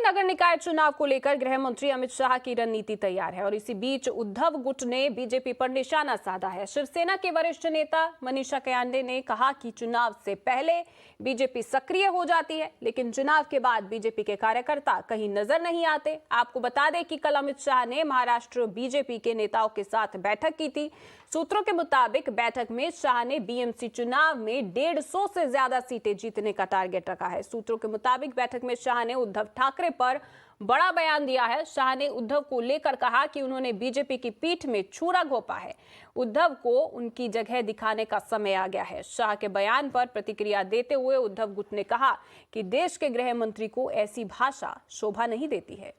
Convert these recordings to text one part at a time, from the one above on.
नगर निकाय चुनाव को लेकर गृह मंत्री अमित शाह की रणनीति तैयार है और इसी बीच उद्धव गुट ने बीजेपी पर निशाना साधा है। शिवसेना के वरिष्ठ नेता मनीषा कायंदे ने कहा कि चुनाव से पहले बीजेपी सक्रिय हो जाती है, लेकिन चुनाव के बाद बीजेपी के कार्यकर्ता कहीं नजर नहीं आते। आपको बता दें कि कल अमित शाह ने महाराष्ट्र बीजेपी के नेताओं के साथ बैठक की थी। सूत्रों के मुताबिक बैठक में शाह ने बीएमसी चुनाव में 150 से ज्यादा सीटें जीतने का टारगेट रखा है। सूत्रों के मुताबिक बैठक में शाह ने उद्धव ठाकरे पर बड़ा बयान दिया है। शाह ने उद्धव को लेकर कहा कि उन्होंने बीजेपी की पीठ में छुरा घोंपा है। उद्धव को उनकी जगह दिखाने का समय आ गया है। शाह के बयान पर प्रतिक्रिया देते हुए उद्धव गुट ने कहा कि देश के गृह मंत्री को ऐसी भाषा शोभा नहीं देती है।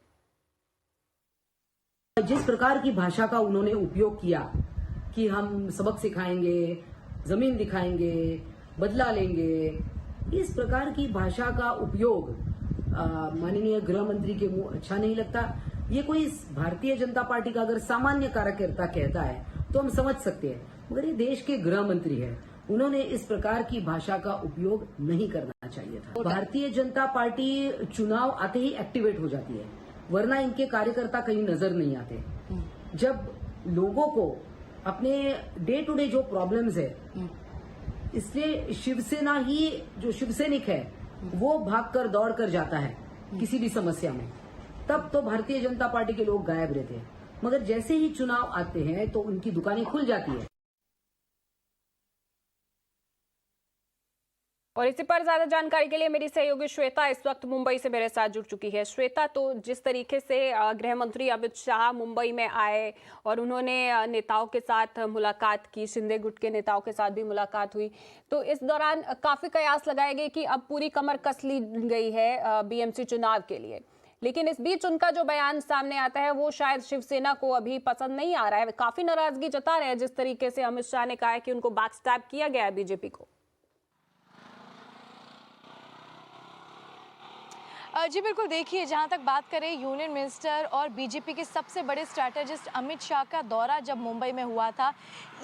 जिस प्रकार की भाषा का उन्होंने उपयोग किया कि हम सबक सिखाएंगे, जमीन दिखाएंगे, बदला लेंगे, इस प्रकार की भाषा का उपयोग माननीय गृह मंत्री के मुंह अच्छा नहीं लगता। ये कोई भारतीय जनता पार्टी का अगर सामान्य कार्यकर्ता कहता है तो हम समझ सकते हैं, मगर ये देश के गृह मंत्री है, उन्होंने इस प्रकार की भाषा का उपयोग नहीं करना चाहिए था। भारतीय जनता पार्टी चुनाव आते ही एक्टिवेट हो जाती है, वरना इनके कार्यकर्ता कहीं नजर नहीं आते। जब लोगों को अपने डे टू डे जो प्रॉब्लम्स है, इसलिए शिवसेना ही जो शिवसैनिक है वो भागकर दौड़कर जाता है किसी भी समस्या में। तब तो भारतीय जनता पार्टी के लोग गायब रहते हैं, मगर जैसे ही चुनाव आते हैं तो उनकी दुकानें खुल जाती है। और इसी पर ज्यादा जानकारी के लिए मेरी सहयोगी श्वेता इस वक्त मुंबई से मेरे साथ जुड़ चुकी है। श्वेता, तो जिस तरीके से गृह मंत्री अमित शाह मुंबई में आए और उन्होंने नेताओं के साथ मुलाकात की, शिंदे गुट के नेताओं के साथ भी मुलाकात हुई, तो इस दौरान काफी कयास लगाए गए कि अब पूरी कमर कस ली गई है बीएमसी चुनाव के लिए। लेकिन इस बीच उनका जो बयान सामने आता है वो शायद शिवसेना को अभी पसंद नहीं आ रहा है। काफी नाराजगी जता रहे हैं जिस तरीके से अमित शाह ने कहा है कि उनको बैकस्टैब किया गया है बीजेपी को। जी बिल्कुल, देखिए जहाँ तक बात करें यूनियन मिनिस्टर और बीजेपी के सबसे बड़े स्ट्रैटेजिस्ट अमित शाह का दौरा जब मुंबई में हुआ था,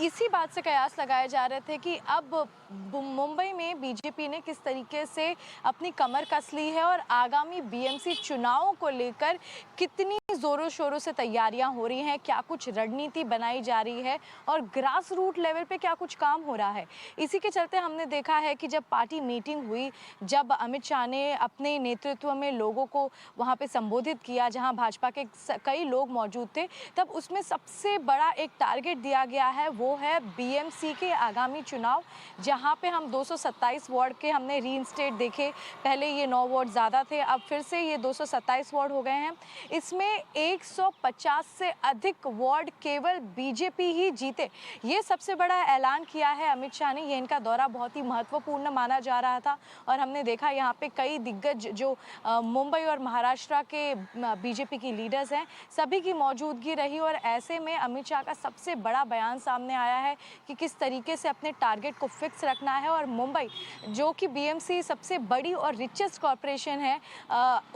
इसी बात से कयास लगाए जा रहे थे कि अब मुंबई में बीजेपी ने किस तरीके से अपनी कमर कस ली है और आगामी बीएमसी चुनावों को लेकर कितनी ज़ोरों शोरों से तैयारियां हो रही हैं, क्या कुछ रणनीति बनाई जा रही है और ग्रास रूट लेवल पे क्या कुछ काम हो रहा है। इसी के चलते हमने देखा है कि जब पार्टी मीटिंग हुई, जब अमित शाह ने अपने नेतृत्व में लोगों को वहां पे संबोधित किया, जहां भाजपा के कई लोग मौजूद थे, तब उसमें सबसे बड़ा एक टारगेट दिया गया है, वो है बीएमसी के आगामी चुनाव, जहां पे हम 227 वार्ड के हमने रीइंस्टेट देखे। पहले ये 9 वार्ड ज़्यादा थे, अब फिर से ये 227 वार्ड हो गए हैं। इसमें 150 से अधिक वार्ड केवल बीजेपी ही जीते, ये सबसे बड़ा ऐलान किया है अमित शाह ने। ये इनका दौरा बहुत ही महत्वपूर्ण माना जा रहा था और हमने देखा यहाँ पे कई दिग्गज जो मुंबई और महाराष्ट्र के बीजेपी की लीडर्स हैं, सभी की मौजूदगी रही और ऐसे में अमित शाह का सबसे बड़ा बयान सामने आया है कि किस तरीके से अपने टारगेट को फिक्स रखना है। और मुंबई जो कि बीएमसी सबसे बड़ी और रिचेस्ट कॉरपोरेशन है,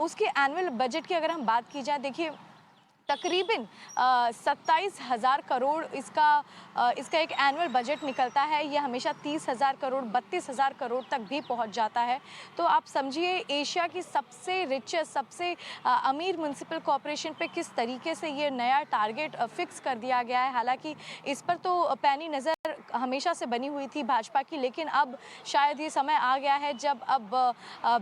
उसके एनुअल बजट की अगर हम बात की जाए, देखिए तकरीबन 27,000 करोड़ इसका एक एनुअल बजट निकलता है। ये हमेशा 30,000 करोड़ 32,000 करोड़ तक भी पहुंच जाता है। तो आप समझिए एशिया की सबसे रिचेस्ट, सबसे अमीर म्युनिसिपल कॉरपोरेशन पे किस तरीके से ये नया टारगेट फिक्स कर दिया गया है। हालांकि इस पर तो पैनी नज़र हमेशा से बनी हुई थी भाजपा की, लेकिन अब शायद ये समय आ गया है जब अब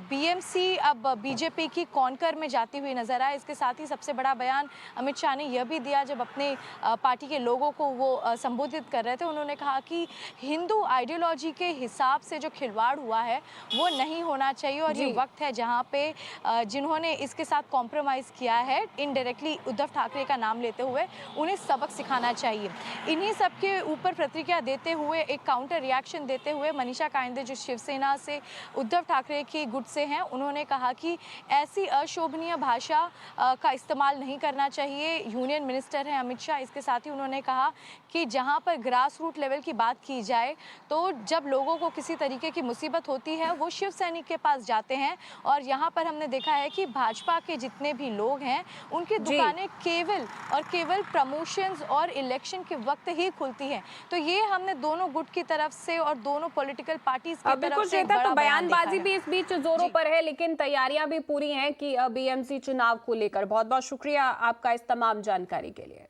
बीएमसी अब बीजेपी की कॉन्कर में जाती हुई नजर आए। इसके साथ ही सबसे बड़ा बयान अमित शाह ने यह भी दिया जब अपने पार्टी के लोगों को वो संबोधित कर रहे थे। उन्होंने कहा कि हिंदू आइडियोलॉजी के हिसाब से जो खिलवाड़ हुआ है वो नहीं होना चाहिए और ये वक्त है जहां पे जिन्होंने इसके साथ कॉम्प्रोमाइज़ किया है, इनडायरेक्टली उद्धव ठाकरे का नाम लेते हुए, उन्हें सबक सिखाना चाहिए। इन्हीं सब के ऊपर प्रतिक्रिया देते हुए, एक काउंटर रिएक्शन देते हुए मनीषा कायंदे जो शिवसेना से उद्धव ठाकरे की गुट से हैं, उन्होंने कहा कि ऐसी अशोभनीय भाषा का इस्तेमाल नहीं करना चाहिए। चाहिए। यूनियन मिनिस्टर हैं अमित शाह, इसके साथ ही उन्होंने कहा कि जहां पर ग्रास रूट लेवल की बात की जाए तो जब लोगों को किसी तरीके की मुसीबत होती है वो शिव सैनिक के पास जाते हैं, और यहाँ पर हमने देखा है कि भाजपा के जितने भी लोग हैं उनकी दुकानें केवल प्रमोशंस और इलेक्शन के वक्त ही खुलती हैं। तो ये हमने दोनों गुट की तरफ से और दोनों पॉलिटिकल पार्टीज की तरफ बिल्कुल से एक श्वेता, बड़ा तो बयान देखा बयानबाजी है। भी इस बीच जोरों पर है, लेकिन तैयारियां भी पूरी हैं कि बीएमसी चुनाव को लेकर। बहुत बहुत शुक्रिया आपका इस तमाम जानकारी के लिए।